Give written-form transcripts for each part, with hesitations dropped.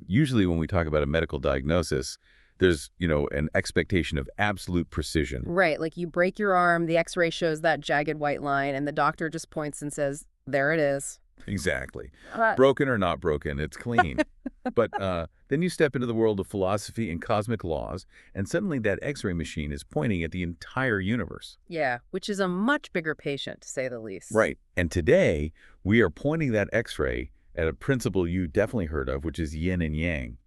Usually when we talk about a medical diagnosis, there's, an expectation of absolute precision. Right, like you break your arm, the x-ray shows that jagged white line, and the doctor just points and says, there it is. Exactly. Uh, Broken or not broken, it's clean. But then you step into the world of philosophy and cosmic laws, and suddenly that X-ray machine is pointing at the entire universe. yeah, which is a much bigger patient, to say the least. Right. And today, we are pointing that X-ray at a principle you definitely heard of, which is yin and yang.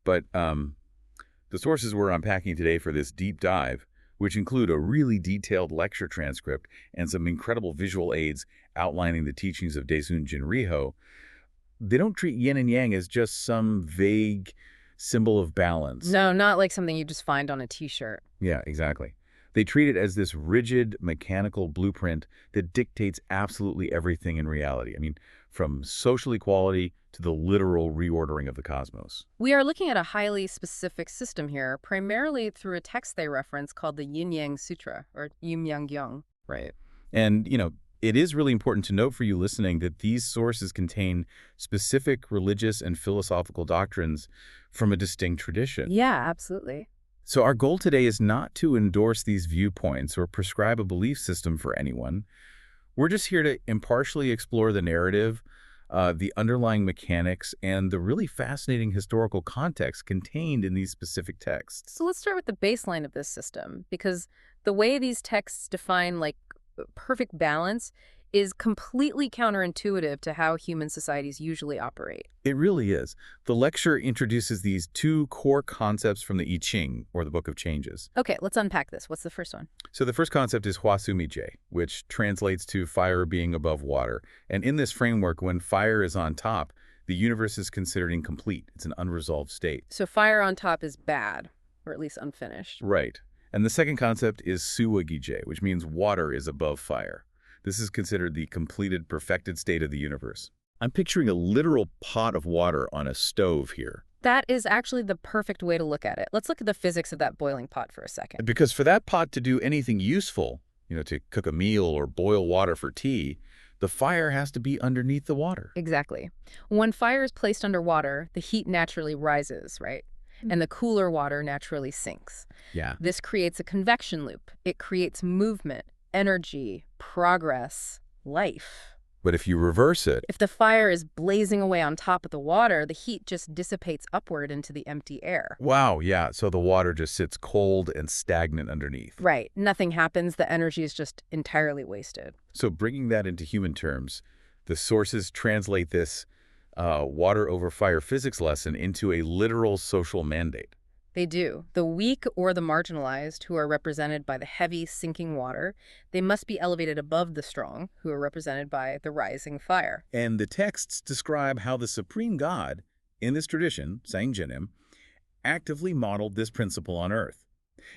But the sources we're unpacking today for this deep dive, which include a really detailed lecture transcript and some incredible visual aids outlining the teachings of Daesun Jinriho, they don't treat yin and yang as just some vague symbol of balance. No, not like something you just find on a t-shirt. Yeah, exactly. They treat it as this rigid, mechanical blueprint that dictates absolutely everything in reality. I mean, from social equality to the literal reordering of the cosmos. We are looking at a highly specific system here, primarily through a text they reference called the Yin Yang Sutra, or Yin Yang Gyong. Right. And, it is really important to note for you listening that these sources contain specific religious and philosophical doctrines from a distinct tradition. Yeah, absolutely. So our goal today is not to endorse these viewpoints or prescribe a belief system for anyone. We're just here to impartially explore the narrative, the underlying mechanics, and the really fascinating historical context contained in these specific texts. So let's start with the baseline of this system, because the way these texts define, perfect balance is completely counterintuitive to how human societies usually operate. It really is. The lecture introduces these two core concepts from the I Ching, or the Book of Changes. Okay, let's unpack this. What's the first one? So the first concept is Hua Su Mi Jie, which translates to fire being above water. And in this framework, when fire is on top, the universe is considered incomplete. It's an unresolved state. So fire on top is bad, or at least unfinished. Right. And the second concept is Suwa Gi Jie, which means water is above fire. This is considered the completed, perfected state of the universe. I'm picturing a literal pot of water on a stove here. That is actually the perfect way to look at it. Let's look at the physics of that boiling pot for a second. Because for that pot to do anything useful, to cook a meal or boil water for tea, the fire has to be underneath the water. Exactly. When fire is placed under water, the heat naturally rises, right? And the cooler water naturally sinks. Yeah. This creates a convection loop. It creates movement, energy, progress, life. But if you reverse it, If the fire is blazing away on top of the water, the heat just dissipates upward into the empty air. wow, yeah, so the water just sits cold and stagnant underneath. Right. Nothing happens. The energy is just entirely wasted. So bringing that into human terms, the sources translate this water over fire physics lesson into a literal social mandate. They do. The weak or the marginalized, who are represented by the heavy, sinking water, they must be elevated above the strong, who are represented by the rising fire. And the texts describe how the supreme god, in this tradition, Saengjinim, actively modeled this principle on Earth.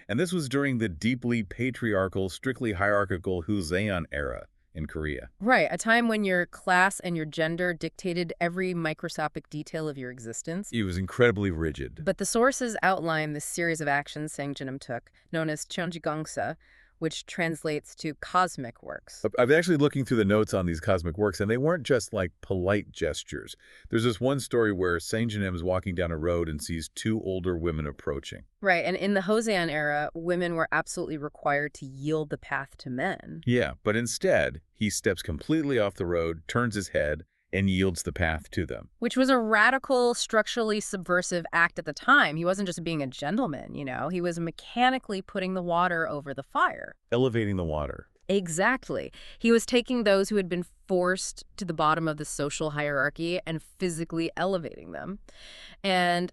And this was during the deeply patriarchal, strictly hierarchical Joseon era in Korea. Right, a time when your class and your gender dictated every microscopic detail of your existence. It was incredibly rigid. But the sources outline this series of actions Saengjinim took, known as Cheonjigongsa, which translates to cosmic works. I've actually looking through the notes on these cosmic works, and they weren't just like polite gestures. There's this one story where Saengjinim is walking down a road and sees two older women approaching. Right, and in the Joseon era, women were absolutely required to yield the path to men. Yeah, but instead, he steps completely off the road, turns his head, and yields the path to them. Which was a radical, structurally subversive act at the time. He wasn't just being a gentleman, He was mechanically putting the water over the fire. Elevating the water. Exactly. He was taking those who had been forced to the bottom of the social hierarchy and physically elevating them. And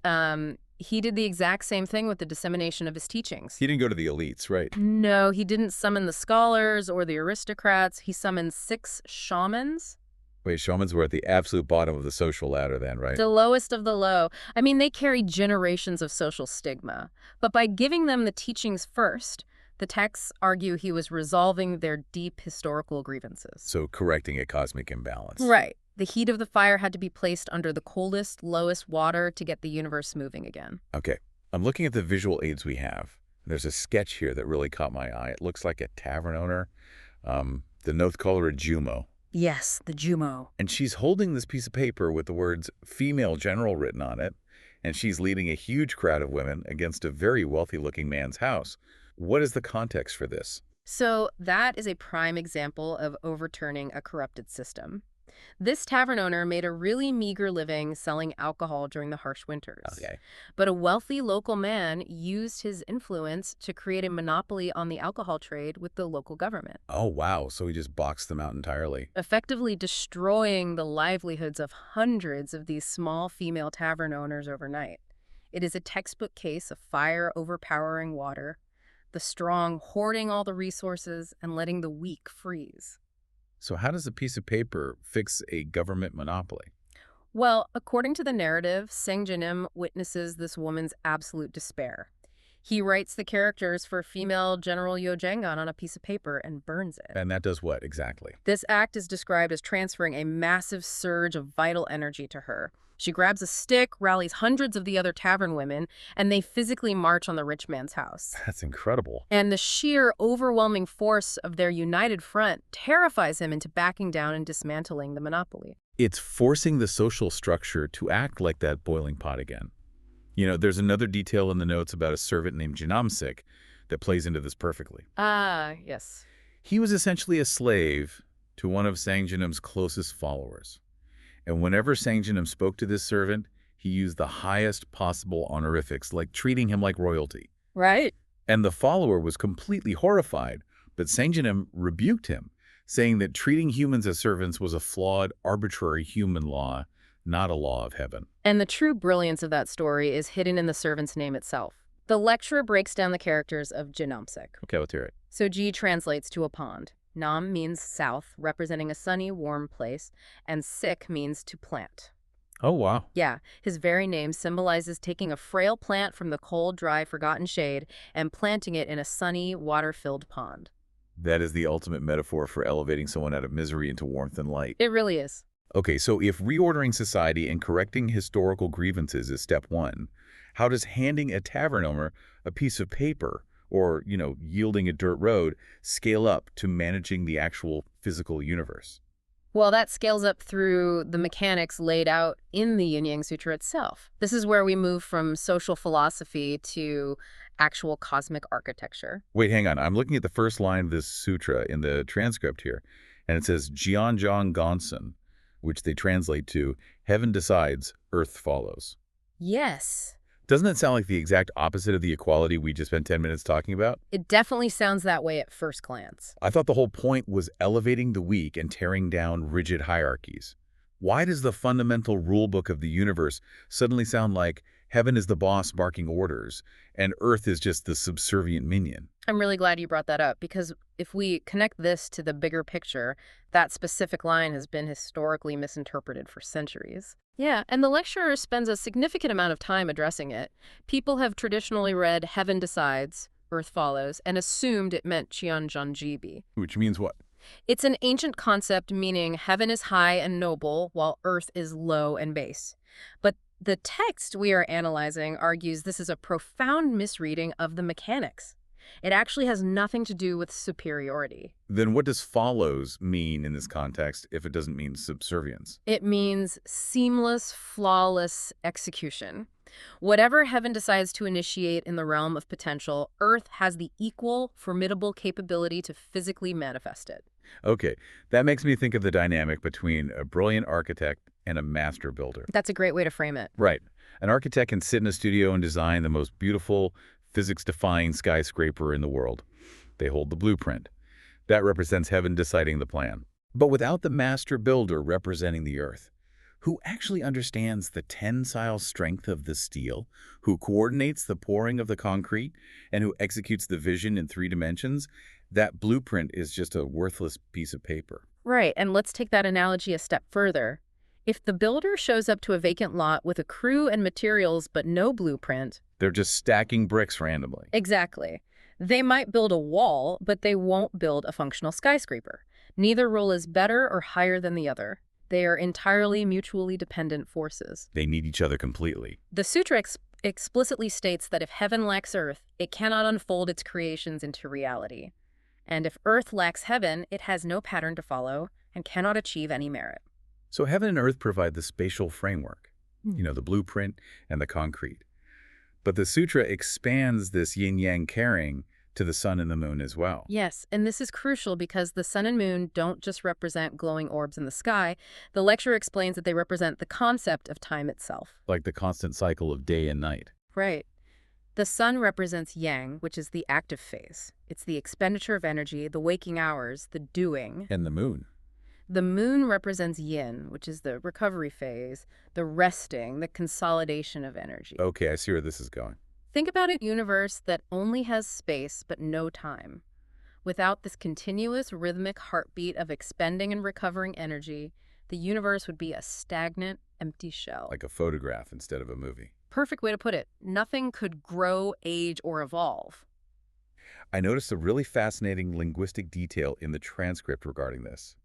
he did the exact same thing with the dissemination of his teachings. He didn't go to the elites, right? No, he didn't summon the scholars or the aristocrats. He summoned 6 shamans. Wait, shamans were at the absolute bottom of the social ladder then, right? The lowest of the low. I mean, they carried generations of social stigma. But by giving them the teachings first, the texts argue he was resolving their deep historical grievances. So correcting a cosmic imbalance. Right. The heat of the fire had to be placed under the coldest, lowest water to get the universe moving again. Okay, I'm looking at the visual aids we have. There's a sketch here that really caught my eye. It looks like a tavern owner. The notes call her a Jumo. Yes, the Jumo. And she's holding this piece of paper with the words female general written on it, and she's leading a huge crowd of women against a very wealthy-looking man's house. What is the context for this? So that is a prime example of overturning a corrupted system. This tavern owner made a really meager living selling alcohol during the harsh winters. Okay. But a wealthy local man used his influence to create a monopoly on the alcohol trade with the local government, Oh, wow. So he just boxed them out entirely. effectively destroying the livelihoods of hundreds of these small female tavern owners overnight. It is a textbook case of fire overpowering water, the strong hoarding all the resources and letting the weak freeze. So how does a piece of paper fix a government monopoly? Well, according to the narrative, Sang Jinim witnesses this woman's absolute despair. He writes the characters for female General Yo Jangan on a piece of paper and burns it. And that does what exactly? This act is described as transferring a massive surge of vital energy to her. She grabs a stick, rallies hundreds of the other tavern women, and they physically march on the rich man's house. That's incredible. And the sheer, overwhelming force of their united front terrifies him into backing down and dismantling the monopoly. It's forcing the social structure to act like that boiling pot again. You know, there's another detail in the notes about a servant named Janamsik that plays into this perfectly. Ah, yes. He was essentially a slave to one of Sangjanim's closest followers. And whenever Sangjanam spoke to this servant, he used the highest possible honorifics, like treating him like royalty. Right. And the follower was completely horrified, but Sangjanam rebuked him, saying that treating humans as servants was a flawed, arbitrary human law, not a law of heaven. And the true brilliance of that story is hidden in the servant's name itself. The lecturer breaks down the characters of Janamsik. Okay, let's hear it. So Ji translates to a pond. Nam means south, representing a sunny, warm place, and Sik means to plant. Oh, wow. Yeah, his very name symbolizes taking a frail plant from the cold, dry, forgotten shade and planting it in a sunny, water-filled pond. That is the ultimate metaphor for elevating someone out of misery into warmth and light. It really is. Okay, so if reordering society and correcting historical grievances is step one, how does handing a tavern owner a piece of paper or, yielding a dirt road scale up to managing the actual physical universe? Well, that scales up through the mechanics laid out in the Yin Yang Sutra itself. This is where we move from social philosophy to actual cosmic architecture. Wait, hang on. I'm looking at the first line of this sutra in the transcript here, and it says Jianzhang Gonsen, which they translate to, heaven decides, earth follows. Yes. Doesn't that sound like the exact opposite of the equality we just spent 10 minutes talking about? It definitely sounds that way at first glance. I thought the whole point was elevating the weak and tearing down rigid hierarchies. Why does the fundamental rulebook of the universe suddenly sound like heaven is the boss barking orders and earth is just the subservient minion? I'm really glad you brought that up, because if we connect this to the bigger picture, that specific line has been historically misinterpreted for centuries. Yeah, and the lecturer spends a significant amount of time addressing it. People have traditionally read heaven decides, earth follows, and assumed it meant Qianzhanjibi. Which means what? It's an ancient concept meaning heaven is high and noble, while earth is low and base. But the text we are analyzing argues this is a profound misreading of the mechanics. It actually has nothing to do with superiority. Then what does follows mean in this context if it doesn't mean subservience? It means seamless, flawless execution. Whatever heaven decides to initiate in the realm of potential, earth has the equal, formidable capability to physically manifest it. Okay, that makes me think of the dynamic between a brilliant architect and a master builder. That's a great way to frame it. Right. An architect can sit in a studio and design the most beautiful, physics-defying skyscraper in the world. They hold the blueprint. That represents heaven deciding the plan. But without the master builder representing the earth, who actually understands the tensile strength of the steel, who coordinates the pouring of the concrete, and who executes the vision in 3 dimensions, that blueprint is just a worthless piece of paper. Right, and let's take that analogy a step further. If the builder shows up to a vacant lot with a crew and materials but no blueprint... They're just stacking bricks randomly. Exactly. They might build a wall, but they won't build a functional skyscraper. Neither rule is better or higher than the other. They are entirely mutually dependent forces. They need each other completely. The sutra explicitly states that if heaven lacks earth, it cannot unfold its creations into reality. And if earth lacks heaven, it has no pattern to follow, and cannot achieve any merit. So heaven and earth provide the spatial framework, Hmm. the blueprint and the concrete. But the sutra expands this yin-yang caring to the sun and the moon as well. Yes, and this is crucial because the sun and moon don't just represent glowing orbs in the sky. The lecture explains that they represent the concept of time itself. Like the constant cycle of day and night. Right. The sun represents yang, which is the active phase. It's the expenditure of energy, the waking hours, the doing. And the moon. The moon represents yin, which is the recovery phase, the resting, the consolidation of energy. Okay, I see where this is going. Think about a universe that only has space but no time. Without this continuous rhythmic heartbeat of expending and recovering energy, the universe would be a stagnant, empty shell. Like a photograph instead of a movie. Perfect way to put it. Nothing could grow, age, or evolve. I noticed a really fascinating linguistic detail in the transcript regarding this.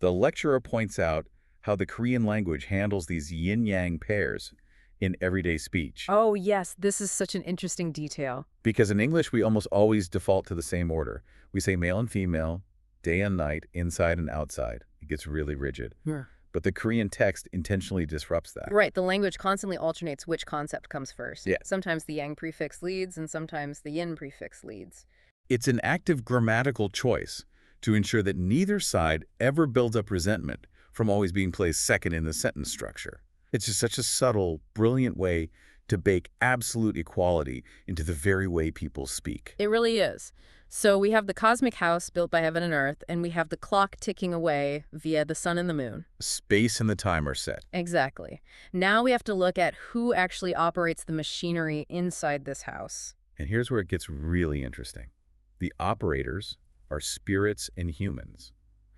The lecturer points out how the Korean language handles these yin-yang pairs in everyday speech. Oh, yes, this is such an interesting detail. Because in English, we almost always default to the same order. We say male and female, day and night, inside and outside. It gets really rigid. Yeah. But the Korean text intentionally disrupts that. Right, the language constantly alternates which concept comes first. Yeah. Sometimes the yang prefix leads, and sometimes the yin prefix leads. It's an active grammatical choice to ensure that neither side ever builds up resentment from always being placed second in the sentence structure. It's just such a subtle, brilliant way to bake absolute equality into the very way people speak. It really is. So we have the cosmic house built by heaven and earth, and we have the clock ticking away via the sun and the moon. Space and the time are set. Exactly. Now we have to look at who actually operates the machinery inside this house. And here's where it gets really interesting. The operators are spirits and humans.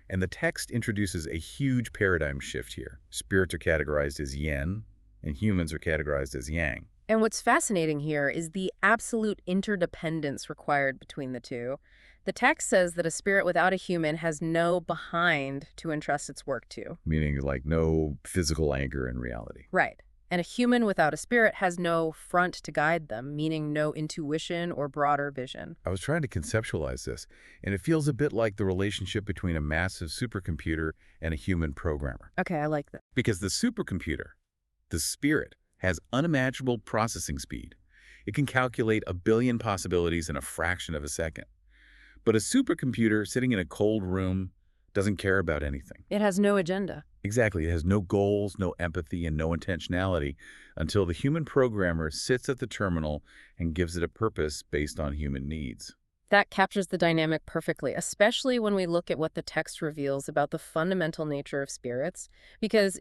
And the text introduces a huge paradigm shift here. Spirits are categorized as yin, and humans are categorized as yang. And what's fascinating here is the absolute interdependence required between the two. The text says that a spirit without a human has no behind to entrust its work to. Meaning like no physical anchor in reality. Right. And a human without a spirit has no front to guide them, meaning no intuition or broader vision. I was trying to conceptualize this, and it feels a bit like the relationship between a massive supercomputer and a human programmer. Okay, I like that. Because the supercomputer, the spirit, has unimaginable processing speed. It can calculate 1 billion possibilities in a fraction of a second. But a supercomputer sitting in a cold room doesn't care about anything. It has no agenda. Exactly. It has no goals, no empathy, and no intentionality until the human programmer sits at the terminal and gives it a purpose based on human needs. That captures the dynamic perfectly, especially when we look at what the text reveals about the fundamental nature of spirits. Because,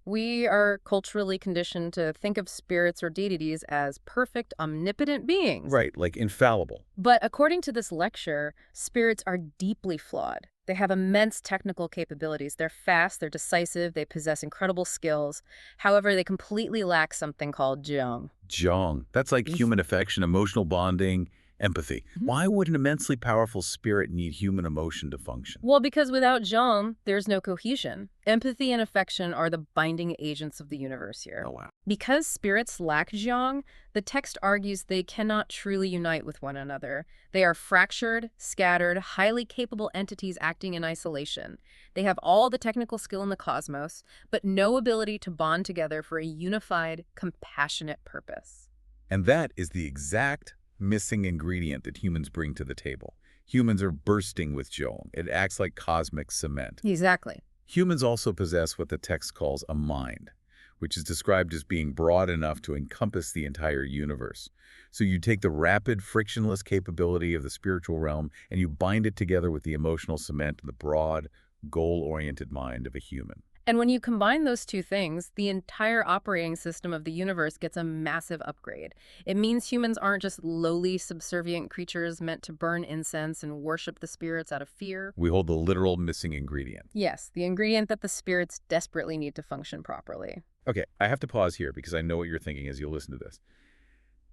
we are culturally conditioned to think of spirits or deities as perfect, omnipotent beings. Right, like infallible. But according to this lecture, spirits are deeply flawed. They have immense technical capabilities. They're fast, they're decisive, they possess incredible skills. However, they completely lack something called jung. Jong. That's like human affection, emotional bonding, empathy. Why would an immensely powerful spirit need human emotion to function? Well, because without jung, there's no cohesion. Empathy and affection are the binding agents of the universe here. Oh, wow. Because spirits lack jung, the text argues they cannot truly unite with one another. They are fractured, scattered, highly capable entities acting in isolation. They have all the technical skill in the cosmos, but no ability to bond together for a unified, compassionate purpose. And that is the exact missing ingredient that humans bring to the table. Humans are bursting with Jong. It acts like cosmic cement. Exactly. Humans also possess what the text calls a mind, which is described as being broad enough to encompass the entire universe. So you take the rapid, frictionless capability of the spiritual realm and you bind it together with the emotional cement of the broad, goal-oriented mind of a human. And when you combine those two things, the entire operating system of the universe gets a massive upgrade. It means humans aren't just lowly, subservient creatures meant to burn incense and worship the spirits out of fear. We hold the literal missing ingredient. Yes, the ingredient that the spirits desperately need to function properly. Okay, I have to pause here because I know what you're thinking as you listen to this.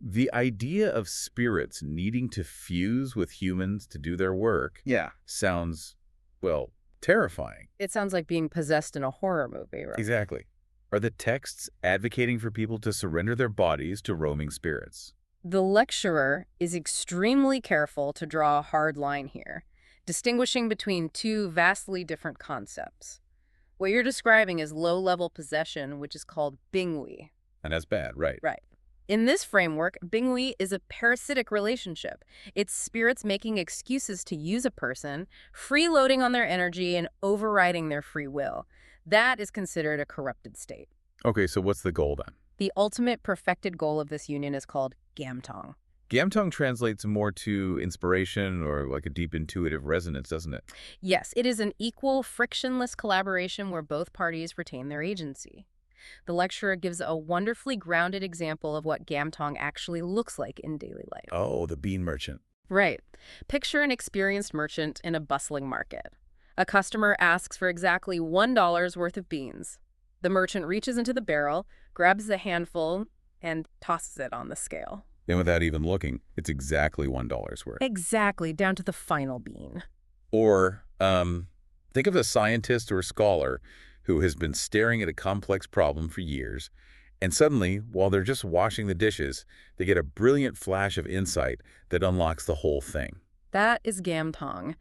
The idea of spirits needing to fuse with humans to do their work sounds, well, terrifying. It sounds like being possessed in a horror movie, right? Exactly. Are the texts advocating for people to surrender their bodies to roaming spirits? The lecturer is extremely careful to draw a hard line here. distinguishing between two vastly different concepts. What you're describing is low-level possession, which is called bingui. And that's bad, right? Right. In this framework, bingui is a parasitic relationship. It's spirits making excuses to use a person, freeloading on their energy and overriding their free will. That is considered a corrupted state. Okay, so what's the goal then? The ultimate perfected goal of this union is called gamtong. Gamtong translates more to inspiration or like a deep intuitive resonance, doesn't it? Yes, it is an equal, frictionless collaboration where both parties retain their agency. The lecturer gives a wonderfully grounded example of what gamtong actually looks like in daily life. Oh, the bean merchant. Right. Picture an experienced merchant in a bustling market. A customer asks for exactly $1 worth of beans. The merchant reaches into the barrel, grabs the handful, and tosses it on the scale. And without even looking, it's exactly $1 worth. Exactly, down to the final bean. Or think of a scientist or scholar who has been staring at a complex problem for years, and suddenly, while they're just washing the dishes, they get a brilliant flash of insight that unlocks the whole thing. That is gamtong.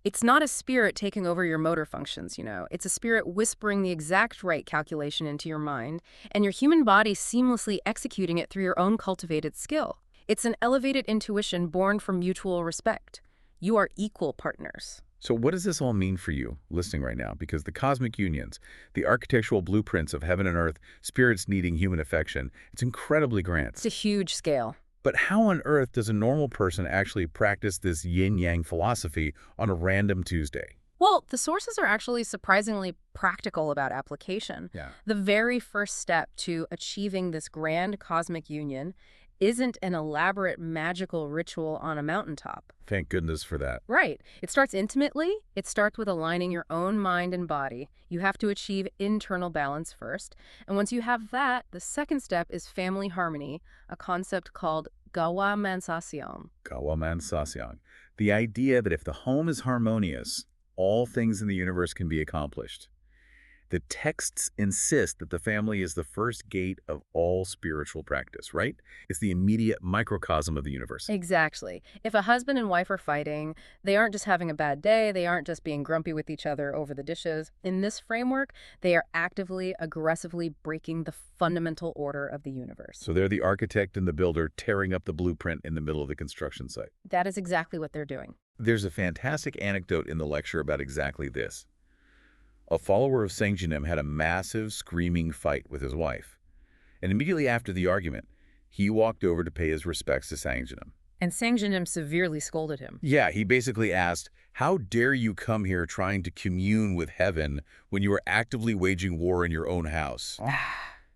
It's not a spirit taking over your motor functions, you know. It's a spirit whispering the exact right calculation into your mind, and your human body seamlessly executing it through your own cultivated skill. It's an elevated intuition born from mutual respect. You are equal partners. So what does this all mean for you, listening right now? Because the cosmic unions, the architectural blueprints of heaven and earth, spirits needing human affection, it's incredibly grand. It's a huge scale. But how on earth does a normal person actually practice this yin-yang philosophy on a random Tuesday? Well, the sources are actually surprisingly practical about application. Yeah. The very first step to achieving this grand cosmic union isn't an elaborate magical ritual on a mountaintop. Thank goodness for that. Right. It starts intimately. It starts with aligning your own mind and body. You have to achieve internal balance first. And once you have that, the second step is family harmony, a concept called gawa mansasyang. Gawaman Sasyang. The idea that if the home is harmonious, all things in the universe can be accomplished. The texts insist that the family is the first gate of all spiritual practice, right? It's the immediate microcosm of the universe. Exactly. If a husband and wife are fighting, they aren't just having a bad day, they aren't just being grumpy with each other over the dishes. In this framework, they are actively, aggressively breaking the fundamental order of the universe. So they're the architect and the builder tearing up the blueprint in the middle of the construction site. That is exactly what they're doing. There's a fantastic anecdote in the lecture about exactly this. A follower of Saint-Genim had a massive, screaming fight with his wife. And immediately after the argument, he walked over to pay his respects to Saint-Genim. And Saint-Genim severely scolded him. Yeah, he basically asked, how dare you come here trying to commune with heaven when you are actively waging war in your own house?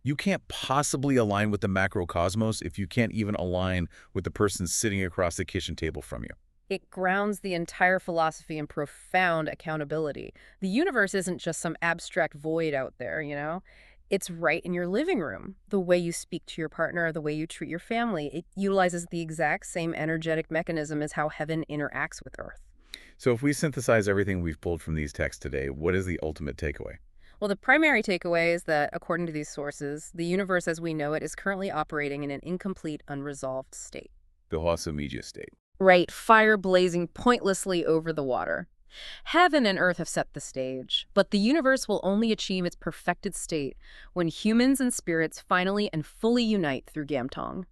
You can't possibly align with the macrocosmos if you can't even align with the person sitting across the kitchen table from you. It grounds the entire philosophy in profound accountability. The universe isn't just some abstract void out there, you know? It's right in your living room. The way you speak to your partner, the way you treat your family, it utilizes the exact same energetic mechanism as how heaven interacts with Earth. So if we synthesize everything we've pulled from these texts today, what is the ultimate takeaway? Well, the primary takeaway is that, according to these sources, the universe as we know it is currently operating in an incomplete, unresolved state. The Hossa state. Right, fire blazing pointlessly over the water. Heaven and earth have set the stage, but the universe will only achieve its perfected state when humans and spirits finally and fully unite through gamtong.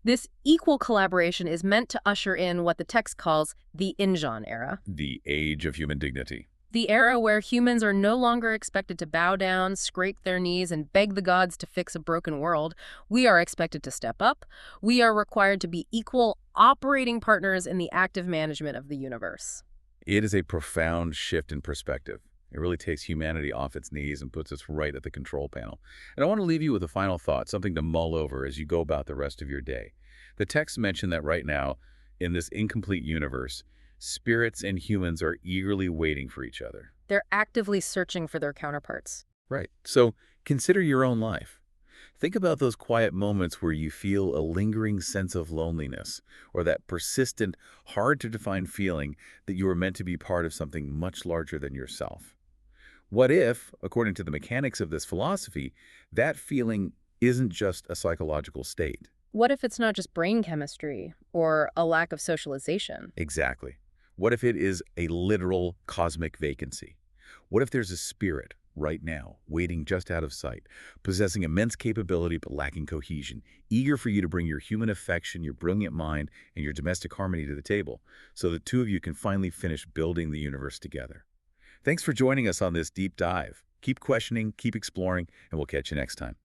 This equal collaboration is meant to usher in what the text calls the Injan era. The age of human dignity. The era where humans are no longer expected to bow down, scrape their knees, and beg the gods to fix a broken world. We are expected to step up. We are required to be equal operating partners in the active management of the universe. It is a profound shift in perspective. It really takes humanity off its knees and puts us right at the control panel. And I want to leave you with a final thought, something to mull over as you go about the rest of your day. The text mentioned that right now, in this incomplete universe, spirits and humans are eagerly waiting for each other. They're actively searching for their counterparts. Right. So consider your own life. Think about those quiet moments where you feel a lingering sense of loneliness or that persistent, hard-to-define feeling that you are meant to be part of something much larger than yourself. What if, according to the mechanics of this philosophy, that feeling isn't just a psychological state? What if it's not just brain chemistry or a lack of socialization? Exactly. What if it is a literal cosmic vacancy? What if there's a spirit right now, waiting just out of sight, possessing immense capability but lacking cohesion, eager for you to bring your human affection, your brilliant mind, and your domestic harmony to the table, so the two of you can finally finish building the universe together? Thanks for joining us on this deep dive. Keep questioning, keep exploring, and we'll catch you next time.